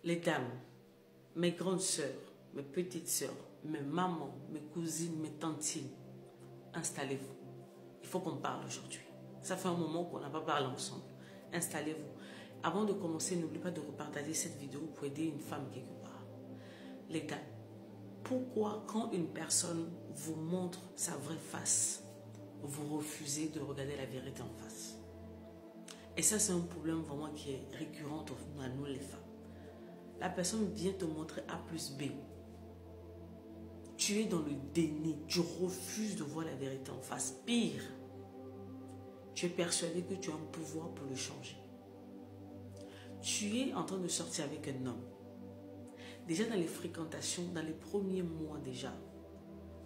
Les dames, mes grandes sœurs, mes petites sœurs, mes mamans, mes cousines, mes tantines, installez-vous. Il faut qu'on parle aujourd'hui. Ça fait un moment qu'on n'a pas parlé ensemble. Installez-vous. Avant de commencer, n'oubliez pas de repartager cette vidéo pour aider une femme quelque part. Les dames, pourquoi quand une personne vous montre sa vraie face, vous refusez de regarder la vérité en face? Et ça, c'est un problème vraiment qui est récurrent à nous les femmes. La personne vient te montrer A plus B. Tu es dans le déni, tu refuses de voir la vérité en face. Pire, tu es persuadé que tu as un pouvoir pour le changer. Tu es en train de sortir avec un homme. Déjà dans les fréquentations, dans les premiers mois déjà,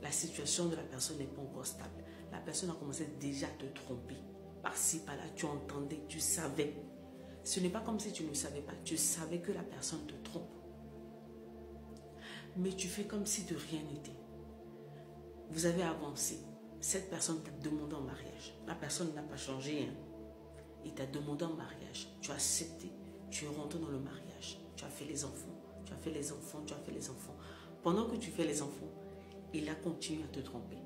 la situation de la personne n'est pas encore stable. La personne a commencé déjà à te tromper. Par-ci, par-là, tu entendais, tu savais. Ce n'est pas comme si tu ne savais pas. Tu savais que la personne te trompe. Mais tu fais comme si de rien n'était. Vous avez avancé. Cette personne t'a demandé en mariage. La personne n'a pas changé. Hein? Il t'a demandé en mariage. Tu as accepté. Tu es rentré dans le mariage. Tu as fait les enfants. Tu as fait les enfants. Tu as fait les enfants. Pendant que tu fais les enfants, il a continué à te tromper.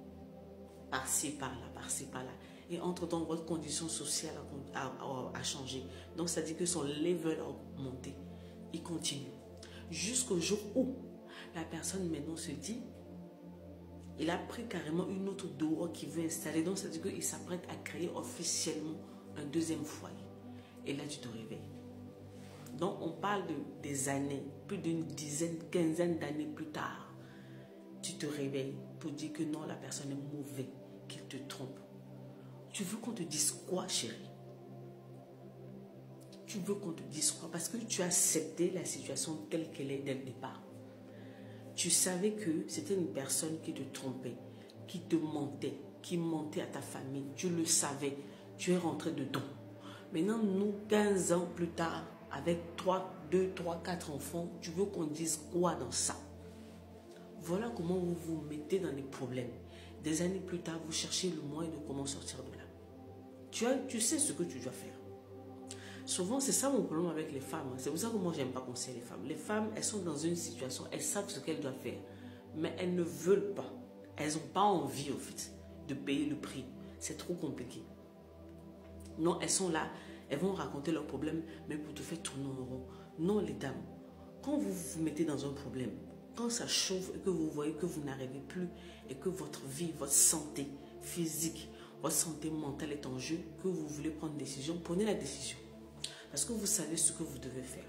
Par-ci, par-là, par-ci, par-là. Et entre-temps, votre condition sociale a changé. Donc, ça dit que son level a monté. Il continue. Jusqu'au jour où la personne maintenant se dit, il a pris carrément une autre drogue qu'il veut installer. Donc, ça dit qu'il s'apprête à créer officiellement un deuxième foyer. Et là, tu te réveilles. Donc, on parle des années, plus d'une dizaine, quinzaine d'années plus tard. Tu te réveilles pour dire que non, la personne est mauvaise, qu'il te trompe. Tu veux qu'on te dise quoi, chérie? Tu veux qu'on te dise quoi? Parce que tu as accepté la situation telle qu'elle est dès le départ. Tu savais que c'était une personne qui te trompait, qui te mentait, qui mentait à ta famille. Tu le savais. Tu es rentré dedans. Maintenant, nous, 15 ans plus tard, avec 2, 3, 4 enfants, tu veux qu'on dise quoi dans ça? Voilà comment vous vous mettez dans les problèmes. Des années plus tard, vous cherchez le moyen de comment sortir de là. Tu sais ce que tu dois faire. Souvent, c'est ça mon problème avec les femmes. C'est pour ça que moi, je n'aime pas conseiller les femmes. Les femmes, elles sont dans une situation, elles savent ce qu'elles doivent faire. Mais elles ne veulent pas. Elles n'ont pas envie, au fait, de payer le prix. C'est trop compliqué. Non, elles sont là, elles vont raconter leurs problèmes, mais pour te faire tourner en rond. Non, les dames, quand vous vous mettez dans un problème, quand ça chauffe et que vous voyez que vous n'arrivez plus et que votre vie, votre santé physique, votre santé mentale est en jeu, que vous voulez prendre une décision, prenez la décision. Parce que vous savez ce que vous devez faire.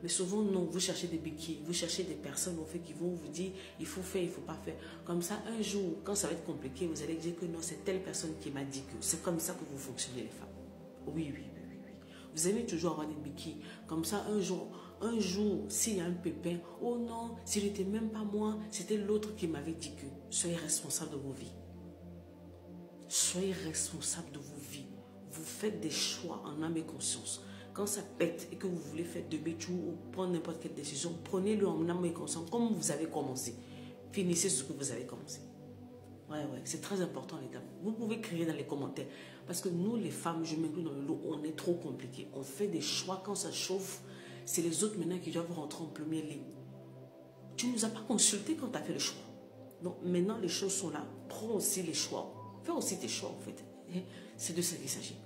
Mais souvent, non, vous cherchez des béquilles, vous cherchez des personnes au fait, qui vont vous dire, il faut faire, il ne faut pas faire. Comme ça, un jour, quand ça va être compliqué, vous allez dire que non, c'est telle personne qui m'a dit que. C'est comme ça que vous fonctionnez, les femmes. Oui, oui, oui, oui, oui. Vous aimez toujours avoir des béquilles. Comme ça, un jour, s'il y a un pépin, oh non, ce n'était même pas moi, c'était l'autre qui m'avait dit que. Soyez responsable de vos vies. Soyez responsable de vos vies. Vous faites des choix en âme et conscience. Quand ça pète et que vous voulez faire de bêtises ou prendre n'importe quelle décision, prenez-le en âme et conscience comme vous avez commencé. Finissez ce que vous avez commencé. Ouais, c'est très important, les dames. Vous pouvez crier dans les commentaires. Parce que nous, les femmes, je m'inclus dans le lot, on est trop compliqués. On fait des choix quand ça chauffe. C'est les autres maintenant qui doivent rentrer en première ligne. Tu ne nous as pas consulté quand tu as fait le choix. Donc maintenant, les choses sont là. Prends aussi les choix. Fais aussi tes choix, en fait. C'est de ça qu'il s'agit.